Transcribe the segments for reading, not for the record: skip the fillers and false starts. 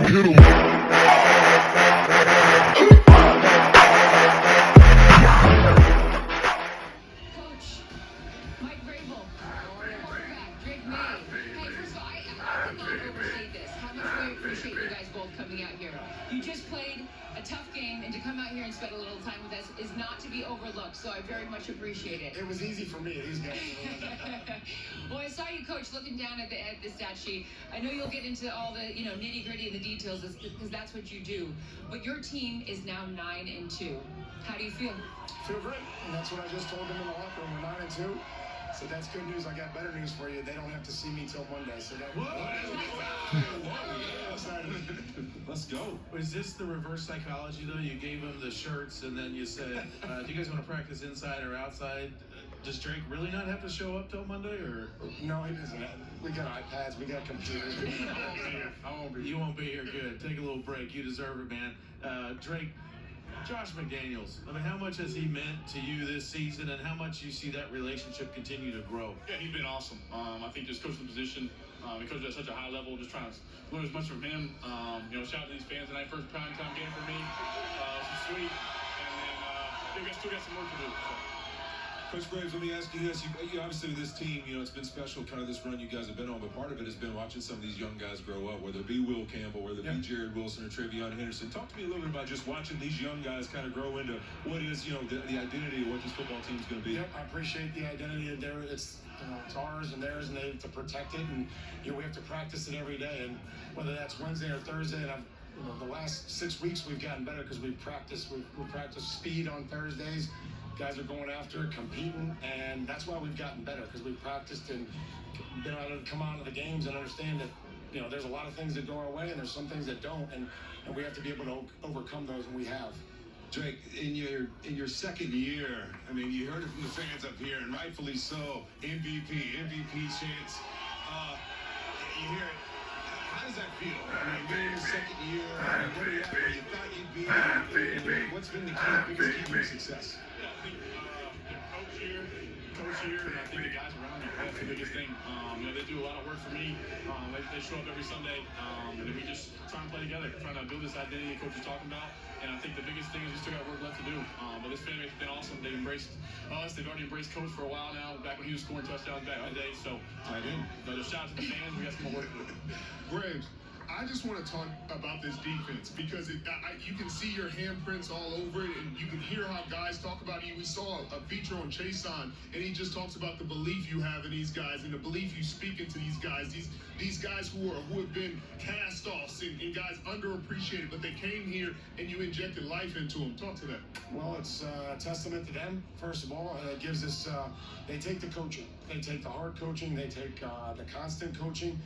Mike vrabel, quarterback, Drake Maye. Hey, first of all, I cannot overstate this. How much we appreciate you guys both coming out here. You just played a tough game, and to come out here and spend a little time with us is not to be overlooked, so I very much appreciate it. It was easy for me. These guys. Well, I saw you, Coach, looking down at the stat sheet. I know you'll get into all the nitty-gritty and the details because that's what you do. But your team is now 9-2. How do you feel? Feel great, and that's what I just told them in the locker room. We're 9-2. So that's good news. I got better news for you. They don't have to see me till Monday. So that. Let's go. Was this the reverse psychology though? You gave them the shirts and then you said, "Do you guys want to practice inside or outside?" Does Drake really not have to show up till Monday, or? No, he doesn't. We got iPads. We got computers. I won't be. You won't be here. Good. Take a little break. You deserve it, man. Drake. Josh McDaniels, I mean, how much has he meant to you this season, and how much you see that relationship continue to grow? Yeah, he's been awesome. I think just coaching the position, he coached at such a high level, just trying to learn as much from him. Shout out to these fans tonight, first primetime game for me. It's sweet, and then we still got some work to do. So. Coach Graves, let me ask you this. You obviously, this team, it's been special, kind of this run you guys have been on, but part of it has been watching some of these young guys grow up, whether it be Will Campbell, whether it be Jared Wilson or Travion Henderson. Talk to me a little bit about just watching these young guys kind of grow into what is, the identity of what this football team is going to be. Yep, I appreciate the identity of theirs. It's ours and theirs, and they have to protect it, and we have to practice it every day. And whether that's Wednesday or Thursday, and the last 6 weeks we've gotten better because we practice speed on Thursdays. Guys are going after it, competing, and that's why we've gotten better, because we've practiced and been able to come out of the games and understand that there's a lot of things that go our way and there's some things that don't, and we have to be able to overcome those, and we have. Drake, in your second year, I mean, you heard it from the fans up here, and rightfully so. MVP chance. You hear it. How does that feel? I mean, you're in your second year. I mean, where are you at where you thought you'd be? And what's been the biggest key to your success? Yeah, I think coach here, and I think the guys around me. That's the biggest thing. They do a lot of work for me. They show up every Sunday, and we just try and play together, trying to build this identity the coach is talking about. And I think the biggest thing is we still got work left to do. But this fan base has been awesome. They've embraced us. They've already embraced Coach for a while now, back when he was scoring touchdowns back in the day. So, just shout out to the fans. We got some more work to do. Graves, I just want to talk about this defense because you can see your handprints all over it, and you can hear how guys talk about you. We saw a feature on Chason, and he just talks about the belief you have in these guys and the belief you speak into these guys. These guys who have been cast-offs and guys underappreciated, but they came here and you injected life into them. Talk to that. Well, it's a testament to them, first of all. It gives us, they take the coaching. They take the hard coaching. They take the constant coaching.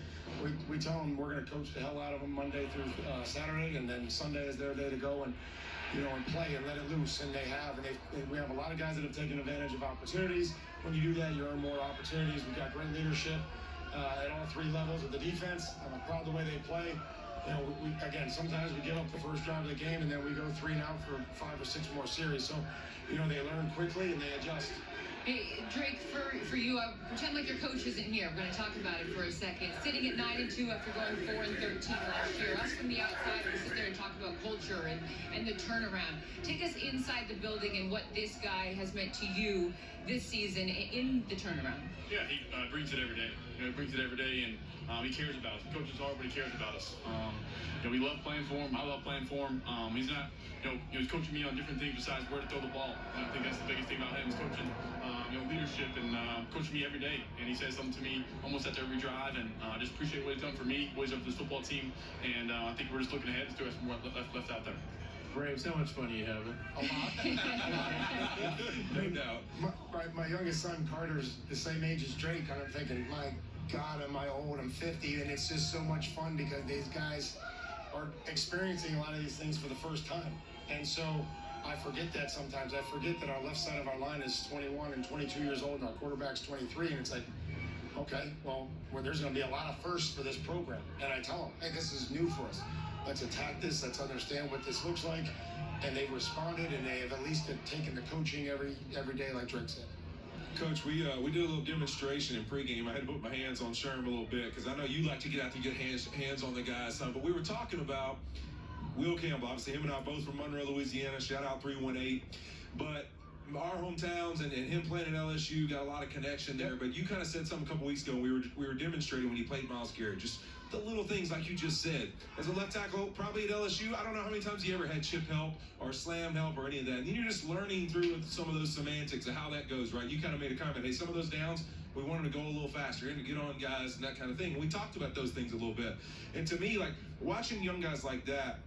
We tell them we're going to coach the hell out of them Monday through Saturday, and then Sunday is their day to go and play and let it loose. And they have, and we have a lot of guys that have taken advantage of opportunities. When you do that, you earn more opportunities. We've got great leadership at all three levels of the defense. I'm proud of the way they play. Again, sometimes we give up the first drive of the game, and then we go 3 and out for 5 or 6 more series. So, they learn quickly and they adjust. Hey, Drake, for you, pretend like your coach isn't here. We're going to talk about it for a second. Sitting at 9-2 after going 4-13 last year. Us from the outside, we sit there and talk about culture and the turnaround. Take us inside the building and what this guy has meant to you this season in the turnaround. Yeah, he brings it every day. He brings it every day, and he cares about us. He coaches hard, but he cares about us. We love playing for him. I love playing for him. He's not, he's coaching me on different things besides where to throw the ball. And I think that's the biggest thing about him is coaching, leadership and coaching me every day. And he says something to me almost after every drive, and I just appreciate what he's done for me, what he's done for this football team. And I think we're just looking ahead. There's some more left out there. Braves, how much fun are you having? A lot. No doubt. My youngest son, Carter's the same age as Drake, and I'm thinking, my God, am I old? I'm 50, and it's just so much fun because these guys are experiencing a lot of these things for the first time. And so I forget that sometimes. I forget that our left side of our line is 21 and 22 years old, and our quarterback's 23, and it's like, okay, well there's going to be a lot of firsts for this program. And I tell them, hey, this is new for us. Let's attack this. Let's understand what this looks like. And they've responded, and they have at least taken the coaching every day, like Drake said. Coach, we did a little demonstration in pregame. I had to put my hands on Sherm a little bit because I know you like to get out to get hands on the guys. But we were talking about Will Campbell. Obviously, him and I both from Monroe, Louisiana. Shout out 318. But our hometowns and him playing at LSU got a lot of connection there. But you kind of said something a couple weeks ago. We were demonstrating when he played Myles Garrett. Just the little things like you just said. As a left tackle, probably at LSU, I don't know how many times he ever had chip help or slam help or any of that. And then you're just learning through some of those semantics of how that goes, right? You kind of made a comment, hey, some of those downs, we want him to go a little faster and to get on guys and that kind of thing. And we talked about those things a little bit. And to me, like, watching young guys like that,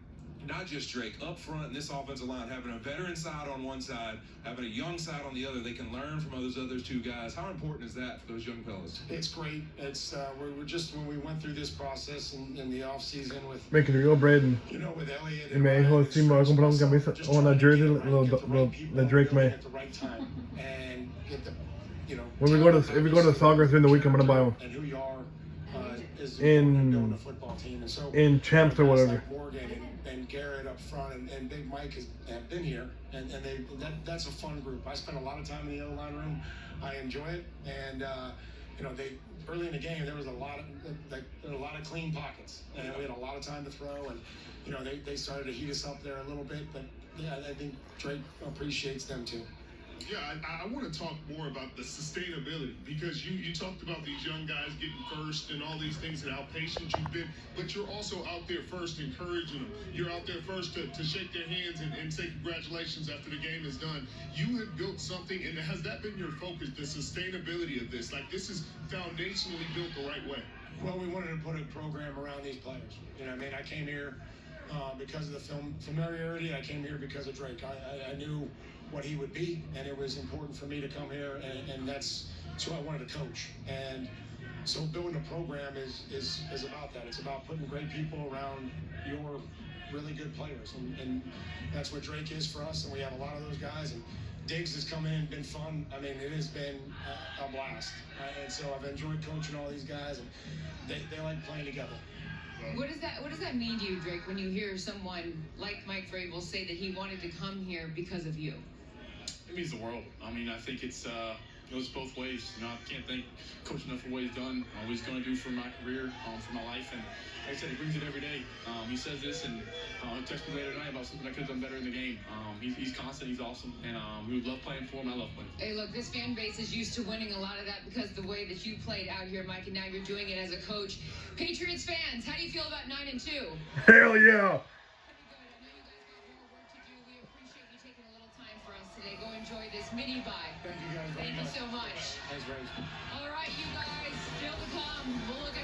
not just Drake, up front in this offensive line, having a veteran side on one side, having a young side on the other, they can learn from those other two guys. How important is that for those young fellas? It's great. It's we're just, when we went through this process in the off season with, Ven que escribió Braden you know, with Elliott y me dijo, sí, me voy a comprar un camisa o una jersey de Drake May. at the right time and get the, you know, If we go to soccer during the week, I'm gonna buy one and who you are is In- building a football team. And so in champs or guys whatever. like Morgan and Garrett up front and Big Mike have been here, and that's a fun group. I spent a lot of time in the O-line room. I enjoy it, and you know, they early in the game there was a lot of clean pockets, and we had a lot of time to throw, and you know, they started to heat us up there a little bit, but yeah, I think Drake appreciates them too. Yeah, I want to talk more about the sustainability, because you talked about these young guys getting first and all these things and how patient you've been, but you're also out there first encouraging them. You're out there first to shake their hands and say congratulations after the game is done. You have built something, and has that been your focus, the sustainability of this? Like, this is foundationally built the right way. Well, we wanted to put a program around these players. You know what I mean? I came here because of the film familiarity. I came here because of Drake. I knew what he would be, and it was important for me to come here, and that's who I wanted to coach. And so building a program is about that. It's about putting great people around your really good players, and that's what Drake is for us, and we have a lot of those guys. And Diggs has come in and been fun. I mean, it has been a blast. And so I've enjoyed coaching all these guys, and they like playing together. What does that mean to you, Drake, when you hear someone like Mike Vrabel say that he wanted to come here because of you? It means the world. I mean, I think it goes both ways. You know, I can't thank Coach enough for what he's done, what he's going to do for my career, for my life. And like I said, he brings it every day. He says this, and he texted me later tonight about something I could have done better in the game. He's constant. He's awesome. And we would love playing for him. I love playing for him. Hey, look, this fan base is used to winning a lot of that because of the way that you played out here, Mike, and now you're doing it as a coach. Patriots fans, how do you feel about 9-2? Hell yeah! Go enjoy this mini bye. Thank you guys very Thank much. you so much. Thanks, Ray. All right, you guys, still to come. We'll look at